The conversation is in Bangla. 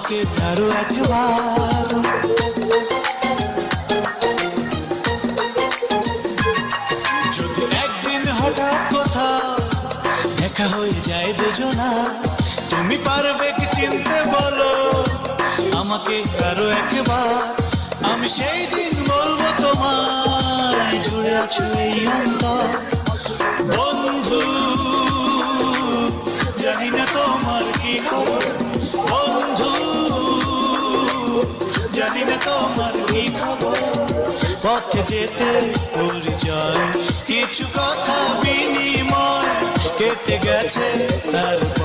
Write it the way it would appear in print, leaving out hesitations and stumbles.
আমাকে আরো একবার। যদি একদিন হঠাৎ কোথাও দেখা হয়ে যায় দুজনা, তুমি পারবে কি চিনতে বলো আমাকে আরো একবার। আমি সেই দিন বলবো তোমায় জুড়ে আছো এই অন্তর। বন্ধু জানি না তোমার কি খবর, বন্ধু জানি না তোমার কি খবর। পথে যেতে পরিচয় কিছু কথা বিনিময় কেটে গেছে তারপর